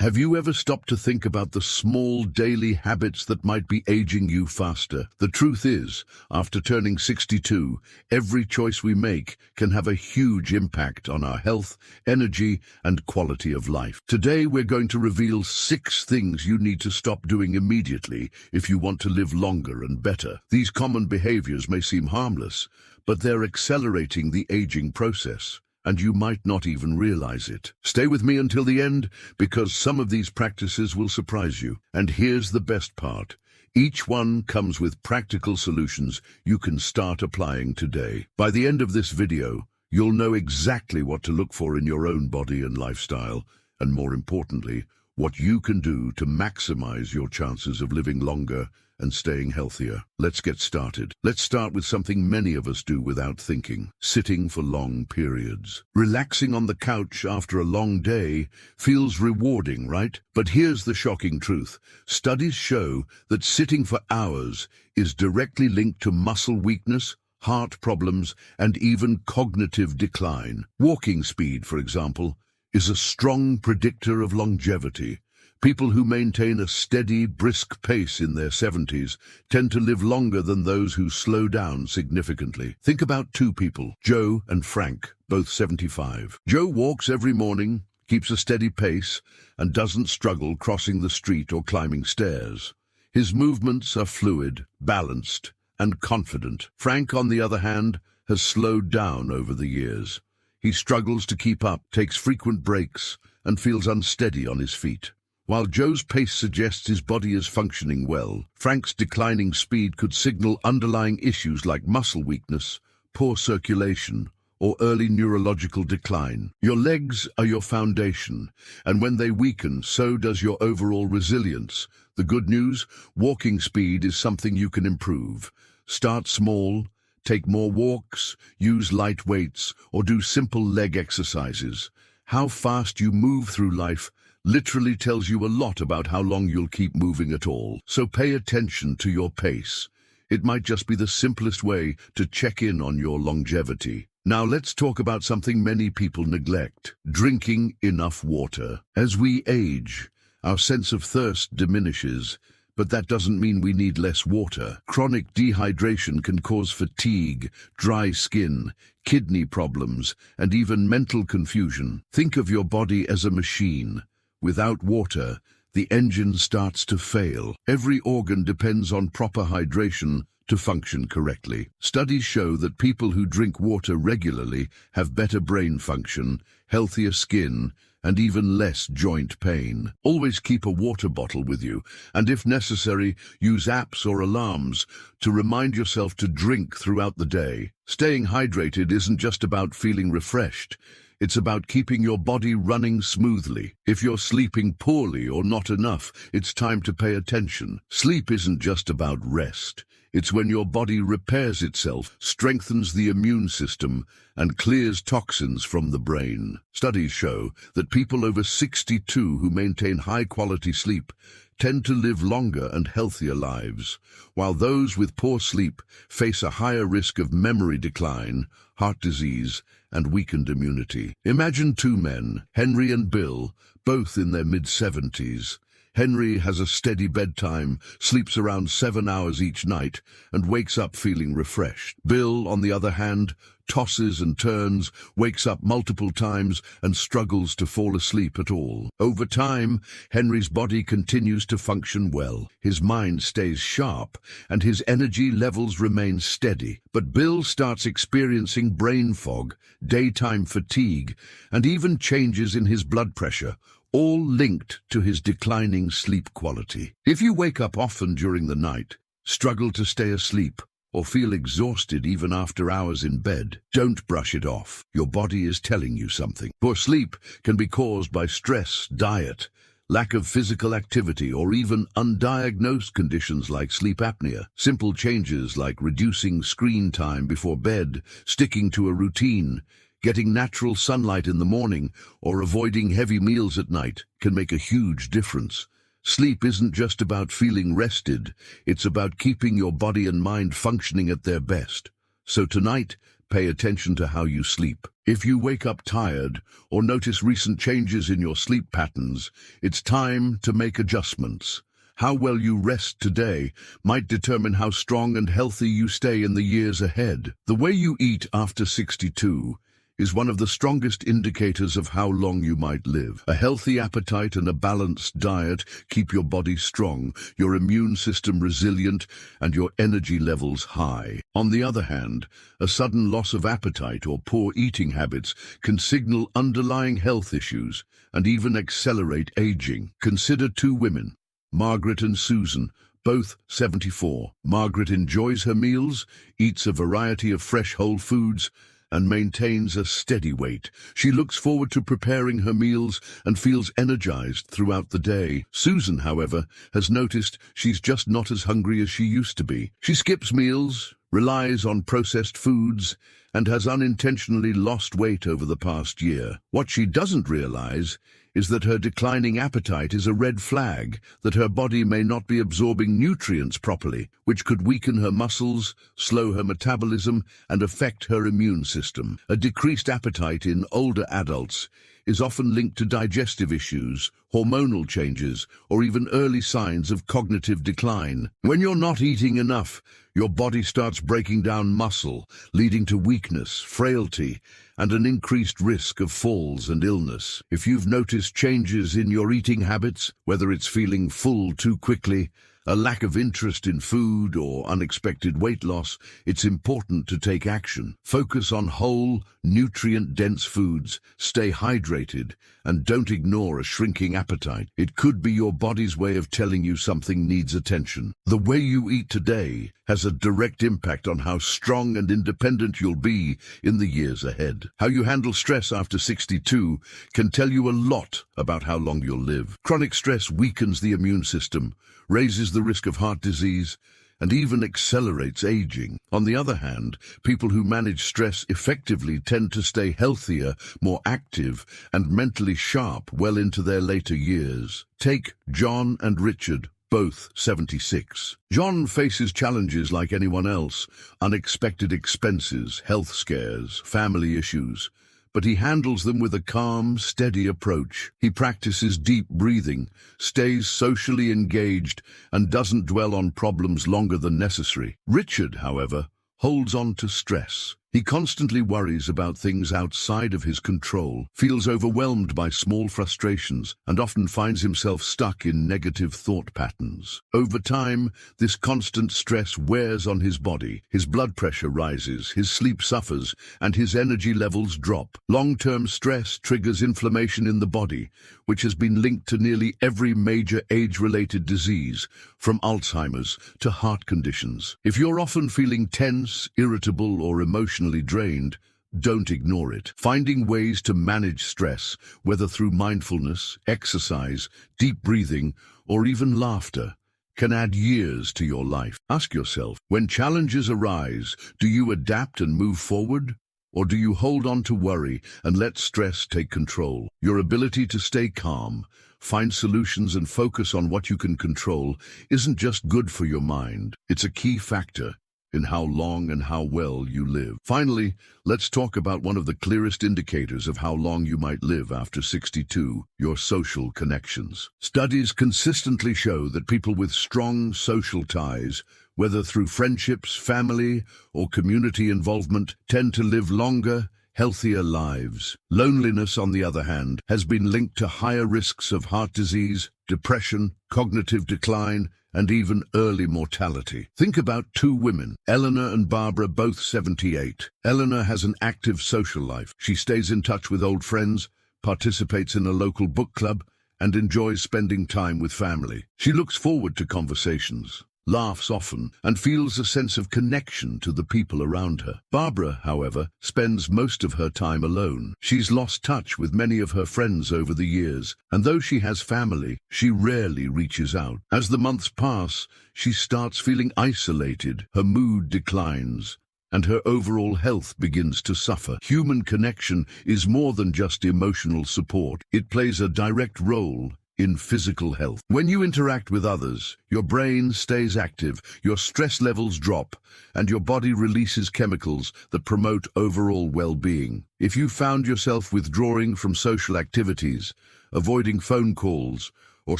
Have you ever stopped to think about the small daily habits that might be aging you faster? The truth is, after turning 62, every choice we make can have a huge impact on our health, energy, and quality of life. Today, we're going to reveal 6 things you need to stop doing immediately if you want to live longer and better. These common behaviors may seem harmless, but they're accelerating the aging process, and you might not even realize it. Stay with me until the end, because some of these practices will surprise you. And here's the best part. Each one comes with practical solutions you can start applying today. By the end of this video, you'll know exactly what to look for in your own body and lifestyle, and more importantly, what you can do to maximize your chances of living longer and staying healthier. Let's get started. Let's start with something many of us do without thinking: sitting for long periods. Relaxing on the couch after a long day feels rewarding, right? But here's the shocking truth. Studies show that sitting for hours is directly linked to muscle weakness, heart problems, and even cognitive decline. Walking speed, for example, is a strong predictor of longevity. People who maintain a steady, brisk pace in their 70s tend to live longer than those who slow down significantly. Think about 2 people, Joe and Frank, both 75. Joe walks every morning, keeps a steady pace, and doesn't struggle crossing the street or climbing stairs. His movements are fluid, balanced, and confident. Frank, on the other hand, has slowed down over the years. He struggles to keep up, takes frequent breaks, and feels unsteady on his feet. While Joe's pace suggests his body is functioning well, Frank's declining speed could signal underlying issues like muscle weakness, poor circulation, or early neurological decline. Your legs are your foundation, and when they weaken, so does your overall resilience. The good news: walking speed is something you can improve. Start small, take more walks, use light weights, or do simple leg exercises. How fast you move through life literally tells you a lot about how long you'll keep moving at all. So pay attention to your pace. It might just be the simplest way to check in on your longevity. Now let's talk about something many people neglect: drinking enough water. As we age, our sense of thirst diminishes, but that doesn't mean we need less water. Chronic dehydration can cause fatigue, dry skin, kidney problems, and even mental confusion. Think of your body as a machine. Without water, the engine starts to fail. Every organ depends on proper hydration to function correctly. Studies show that people who drink water regularly have better brain function, healthier skin, and even less joint pain. Always keep a water bottle with you, and if necessary, use apps or alarms to remind yourself to drink throughout the day. Staying hydrated isn't just about feeling refreshed. It's about keeping your body running smoothly. If you're sleeping poorly or not enough, it's time to pay attention. Sleep isn't just about rest. It's when your body repairs itself, strengthens the immune system, and clears toxins from the brain. Studies show that people over 62 who maintain high-quality sleep tend to live longer and healthier lives, while those with poor sleep face a higher risk of memory decline, heart disease, and weakened immunity. Imagine 2 men, Henry and Bill, both in their mid-70s. Henry has a steady bedtime, sleeps around 7 hours each night, and wakes up feeling refreshed. Bill, on the other hand, tosses and turns, wakes up multiple times, and struggles to fall asleep at all. Over time, Henry's body continues to function well. His mind stays sharp, and his energy levels remain steady. But Bill starts experiencing brain fog, daytime fatigue, and even changes in his blood pressure, all linked to his declining sleep quality. If you wake up often during the night, struggle to stay asleep, or feel exhausted even after hours in bed, don't brush it off. Your body is telling you something. Poor sleep can be caused by stress, diet, lack of physical activity, or even undiagnosed conditions like sleep apnea. Simple changes like reducing screen time before bed, sticking to a routine, getting natural sunlight in the morning, or avoiding heavy meals at night can make a huge difference. Sleep isn't just about feeling rested, it's about keeping your body and mind functioning at their best. So tonight, pay attention to how you sleep. If you wake up tired or notice recent changes in your sleep patterns, it's time to make adjustments. How well you rest today might determine how strong and healthy you stay in the years ahead. The way you eat after 62 is one of the strongest indicators of how long you might live. A healthy appetite and a balanced diet keep your body strong, your immune system resilient, and your energy levels high. On the other hand, a sudden loss of appetite or poor eating habits can signal underlying health issues and even accelerate aging. Consider two women, Margaret and Susan, both 74. Margaret enjoys her meals, eats a variety of fresh whole foods, and maintains a steady weight. She looks forward to preparing her meals and feels energized throughout the day. Susan, however, has noticed she's just not as hungry as she used to be. She skips meals, relies on processed foods, and has unintentionally lost weight over the past year. What she doesn't realize is that her declining appetite is a red flag that her body may not be absorbing nutrients properly, which could weaken her muscles, slow her metabolism, and affect her immune system. A decreased appetite in older adults is often linked to digestive issues, hormonal changes, or even early signs of cognitive decline. When you're not eating enough, your body starts breaking down muscle, leading to weakness, frailty, and an increased risk of falls and illness. If you've noticed changes in your eating habits, whether it's feeling full too quickly, a lack of interest in food, or unexpected weight loss, it's important to take action. Focus on whole, nutrient-dense foods, stay hydrated, and don't ignore a shrinking appetite. It could be your body's way of telling you something needs attention. The way you eat today has a direct impact on how strong and independent you'll be in the years ahead. How you handle stress after 62 can tell you a lot about how long you'll live. Chronic stress weakens the immune system, raises the risk of heart disease, and even accelerates aging. On the other hand, people who manage stress effectively tend to stay healthier, more active, and mentally sharp well into their later years. Take John and Richard, both 76. John faces challenges like anyone else: unexpected expenses, health scares, family issues. But he handles them with a calm, steady approach. He practices deep breathing, stays socially engaged, and doesn't dwell on problems longer than necessary. Richard, however, holds on to stress. He constantly worries about things outside of his control, feels overwhelmed by small frustrations, and often finds himself stuck in negative thought patterns. Over time, this constant stress wears on his body. His blood pressure rises, his sleep suffers, and his energy levels drop. Long-term stress triggers inflammation in the body, which has been linked to nearly every major age-related disease, from Alzheimer's to heart conditions. If you're often feeling tense, irritable, or emotionally drained, don't ignore it. Finding ways to manage stress, whether through mindfulness, exercise, deep breathing, or even laughter, can add years to your life. Ask yourself, when challenges arise, do you adapt and move forward? Or do you hold on to worry and let stress take control? Your ability to stay calm, find solutions, and focus on what you can control isn't just good for your mind. It's a key factor in how long and how well you live. Finally, let's talk about one of the clearest indicators of how long you might live after 62, your social connections. Studies consistently show that people with strong social ties, whether through friendships, family, or community involvement, tend to live longer, healthier lives. Loneliness, on the other hand, has been linked to higher risks of heart disease, depression, cognitive decline, and even early mortality. Think about two women, Eleanor and Barbara, both 78. Eleanor has an active social life. She stays in touch with old friends, participates in a local book club, and enjoys spending time with family. She looks forward to conversations, laughs often, and feels a sense of connection to the people around her. Barbara, however, spends most of her time alone. She's lost touch with many of her friends over the years, and though she has family, she rarely reaches out. As the months pass, she starts feeling isolated, her mood declines, and her overall health begins to suffer. Human connection is more than just emotional support. It plays a direct role in physical health. When you interact with others, your brain stays active, your stress levels drop, and your body releases chemicals that promote overall well-being. If you found yourself withdrawing from social activities, avoiding phone calls, or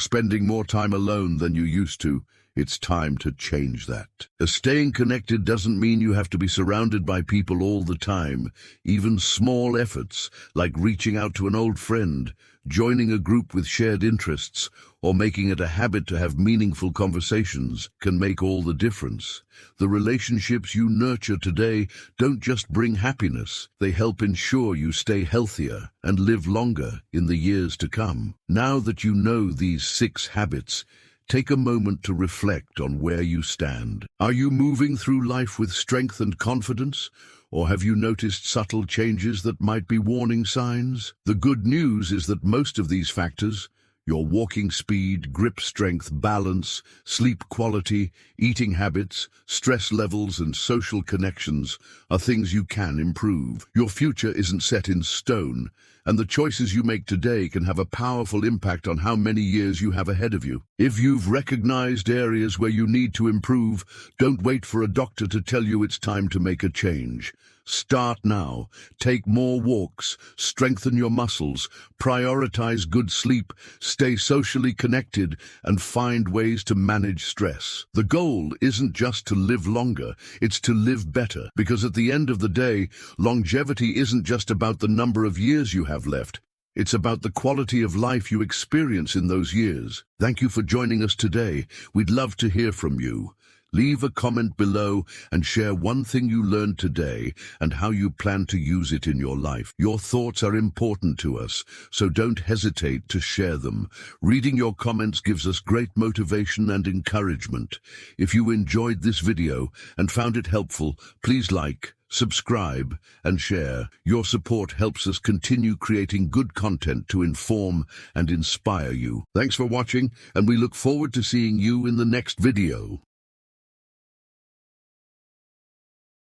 spending more time alone than you used to, it's time to change that. Staying connected doesn't mean you have to be surrounded by people all the time. Even small efforts, like reaching out to an old friend, joining a group with shared interests, or making it a habit to have meaningful conversations, can make all the difference. The relationships you nurture today don't just bring happiness, they help ensure you stay healthier and live longer in the years to come. Now that you know these 6 habits, take a moment to reflect on where you stand. Are you moving through life with strength and confidence? Or have you noticed subtle changes that might be warning signs? The good news is that most of these factors, your walking speed, grip strength, balance, sleep quality, eating habits, stress levels, and social connections, are things you can improve. Your future isn't set in stone, and the choices you make today can have a powerful impact on how many years you have ahead of you. If you've recognized areas where you need to improve, don't wait for a doctor to tell you it's time to make a change. Start now. Take more walks, strengthen your muscles, prioritize good sleep, stay socially connected, and find ways to manage stress. The goal isn't just to live longer, it's to live better. Because at the end of the day, longevity isn't just about the number of years you have left. It's about the quality of life you experience in those years. Thank you for joining us today. We'd love to hear from you. Leave a comment below and share one thing you learned today and how you plan to use it in your life. Your thoughts are important to us, so don't hesitate to share them. Reading your comments gives us great motivation and encouragement. If you enjoyed this video and found it helpful, please like, subscribe, and share. Your support helps us continue creating good content to inform and inspire you. Thanks for watching, and we look forward to seeing you in the next video.